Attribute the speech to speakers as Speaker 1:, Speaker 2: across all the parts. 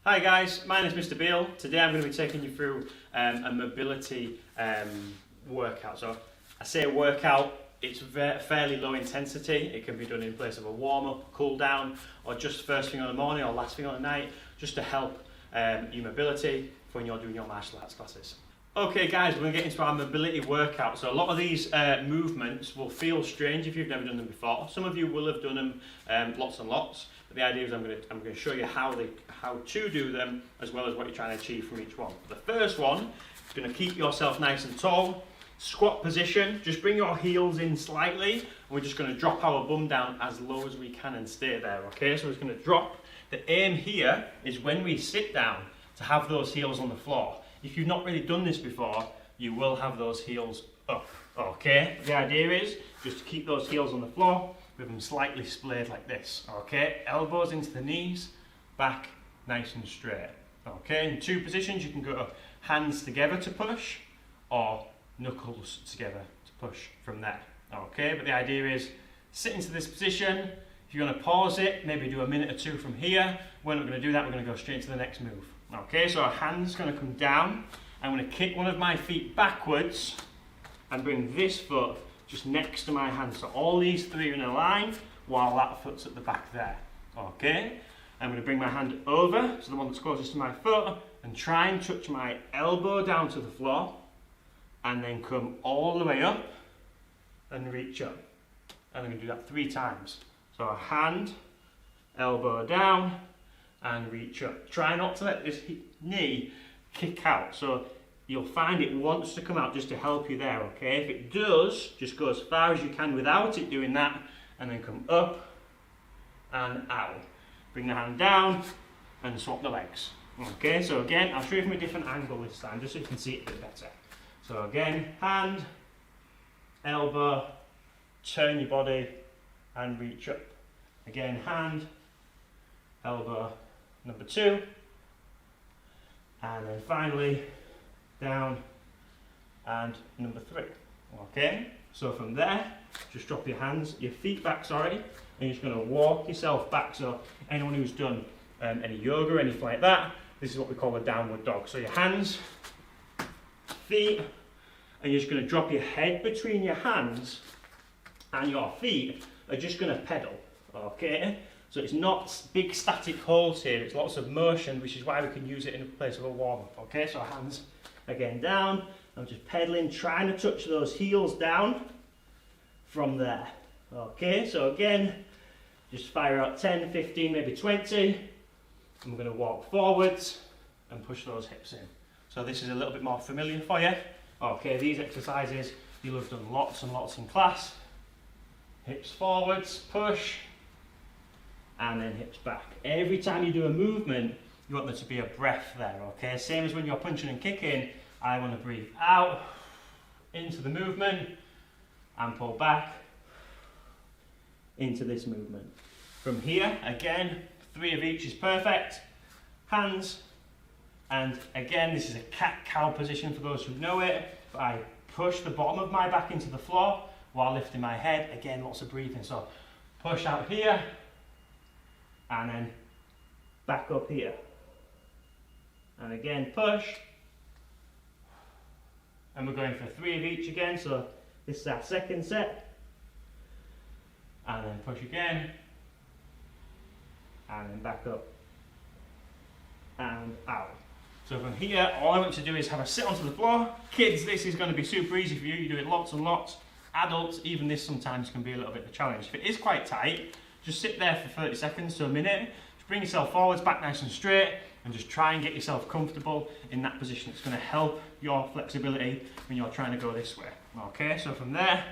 Speaker 1: Hi guys, my name is Mr Beal. Today I'm going to be taking you through a mobility workout. So I say workout, it's fairly low intensity. It can be done in place of a warm-up, cool down, or just first thing on the morning or last thing on the night, just to help your mobility for when you're doing your martial arts classes. Okay guys, we're going to get into our mobility workout. So a lot of these movements will feel strange if you've never done them before. Some of you will have done them lots and lots. But the idea is I'm going to show you how to do them, as well as what you're trying to achieve from each one. The first one is going to keep yourself nice and tall. Squat position, just bring your heels in slightly, and we're just going to drop our bum down as low as we can and stay there, okay? So it's going to drop. The aim here is when we sit down to have those heels on the floor. If you've not really done this before, you will have those heels up, okay? The idea is just to keep those heels on the floor, with them slightly splayed like this, okay? Elbows into the knees, back nice and straight, okay? In two positions, you can go hands together to push, or knuckles together to push from there, okay? But the idea is sit into this position. If you're going to pause it, maybe do a minute or two from here. We're not going to do that, we're going to go straight to the next move, okay? So our hand's going to come down. I'm going to kick one of my feet backwards and bring this foot just next to my hand. So all these three are in a line while that foot's at the back there, okay? I'm going to bring my hand over to the one that's closest to my foot and try and touch my elbow down to the floor, and then come all the way up and reach up. And I'm going to do that 3 times. So a hand, elbow down, and reach up. Try not to let this knee kick out. So you'll find it wants to come out just to help you there, okay? If it does, just go as far as you can without it doing that, and then come up and out. Bring the hand down and swap the legs. Okay, so again, I'll show you from a different angle this time, just so you can see it a bit better. So again, hand, elbow, turn your body and reach up. Again, hand, elbow, number 2. And then finally, down and number 3. Okay, so from there, just drop your hands, your feet back, sorry, and you're just going to walk yourself back. So anyone who's done any yoga or anything like that, this is what we call a downward dog. So your hands, feet, and you're just going to drop your head between your hands, and your feet are just going to pedal, okay? So it's not big static holds here, it's lots of motion, which is why we can use it in place of a warm-up, okay? So hands again down, I'm just pedaling, trying to touch those heels down from there, okay? So again, just fire out 10, 15, maybe 20, and we're going to walk forwards and push those hips in. So this is a little bit more familiar for you. Okay, these exercises you'll have done lots and lots in class. Hips forwards, push, and then hips back. Every time you do a movement, you want there to be a breath there, okay? Same as when you're punching and kicking, I want to breathe out into the movement and pull back into this movement. From here, again, 3 of each is perfect. Hands, and again, this is a cat-cow position for those who know it. But I push the bottom of my back into the floor while lifting my head. Again, lots of breathing. So push out here, and then back up here. And again, push. And we're going for 3 of each again. So this is our second set. And then push again. And then back up and out. So from here, all I want you to do is have a sit onto the floor. Kids, this is going to be super easy for you. You do it lots and lots. Adults, even this sometimes can be a little bit of a challenge. If it is quite tight, just sit there for 30 seconds to a minute. Just bring yourself forwards, back nice and straight, and just try and get yourself comfortable in that position. It's going to help your flexibility when you're trying to go this way. Okay, so from there,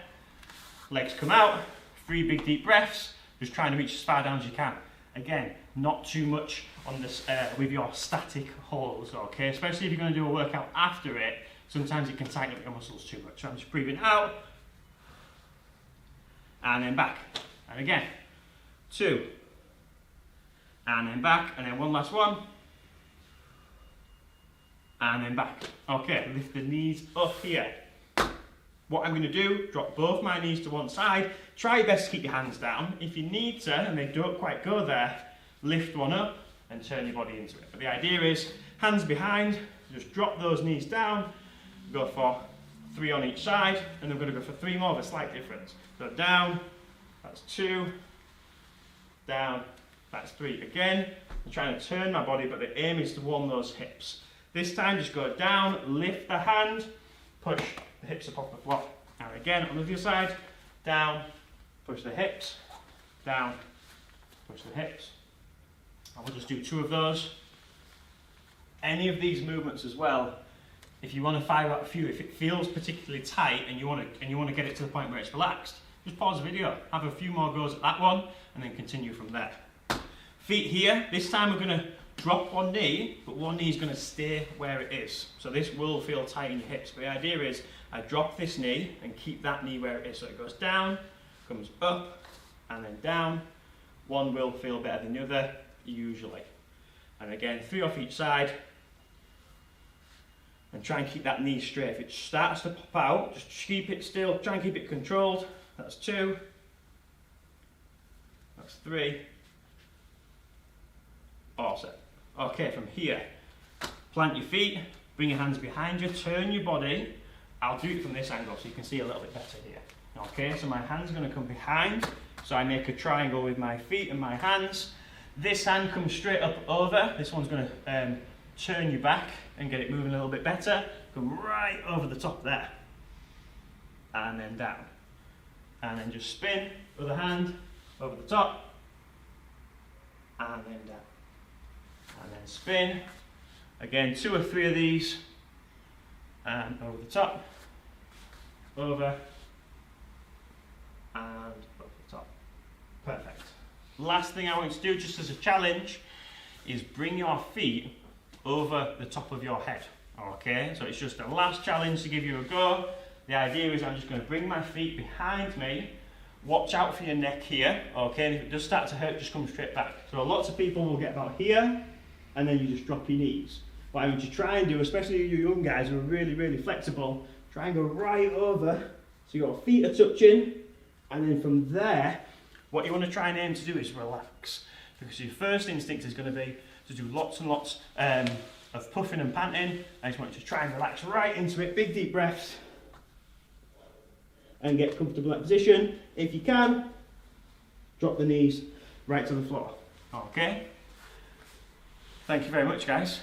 Speaker 1: legs come out, 3 big deep breaths, just trying to reach as far down as you can. Again, not too much on this with your static holds, okay? Especially if you're going to do a workout after it, sometimes it can tighten up your muscles too much. So I'm just breathing out, and then back, and again, 2, and then back, and then one last one, and then back. Okay, lift the knees up here. What I'm going to do, drop both my knees to one side. Try your best to keep your hands down. If you need to, and they don't quite go there, lift one up and turn your body into it. But the idea is, hands behind, just drop those knees down, go for 3 on each side, and then we're going to go for 3 more with a slight difference. So down, that's 2, down, that's 3. Again, I'm trying to turn my body, but the aim is to warm those hips. This time, just go down, lift the hand, push the hips up off the floor. Now again, on the other side, down, push the hips, down, push the hips. And we'll just do 2 of those. Any of these movements as well, if you want to fire out a few, if it feels particularly tight and you want to get it to the point where it's relaxed, just pause the video, have a few more goes at that one, and then continue from there. Feet here. This time we're going to drop one knee, but one knee is going to stay where it is. So this will feel tight in your hips. But the idea is I drop this knee and keep that knee where it is. So it goes down, comes up, and then down. One will feel better than the other, usually. And again, 3 off each side. And try and keep that knee straight. If it starts to pop out, just keep it still. Try and keep it controlled. That's 2. That's 3. Awesome. Okay, from here, plant your feet, bring your hands behind you, turn your body. I'll do it from this angle so you can see a little bit better here. Okay, so my hand's going to come behind, so I make a triangle with my feet and my hands. This hand comes straight up over. This one's going to turn you back and get it moving a little bit better. Come right over the top there. And then down. And then just spin, other hand, over the top. And then down. And then spin. Again, 2 or 3 of these. And over the top. Over. And over the top. Perfect. Last thing I want you to do, just as a challenge, is bring your feet over the top of your head. Okay, so it's just a last challenge to give you a go. The idea is I'm just going to bring my feet behind me. Watch out for your neck here, okay, and if it does start to hurt, just come straight back. So lots of people will get about here, and then you just drop your knees. What I want you to try and do, especially you young guys who are really, really flexible, try and go right over, so your feet are touching, and then from there, what you want to try and aim to do is relax. Because your first instinct is going to be to do lots and lots of puffing and panting. I just want you to try and relax right into it, big deep breaths, and get comfortable in that position. If you can, drop the knees right to the floor. Okay? Thank you very much, guys.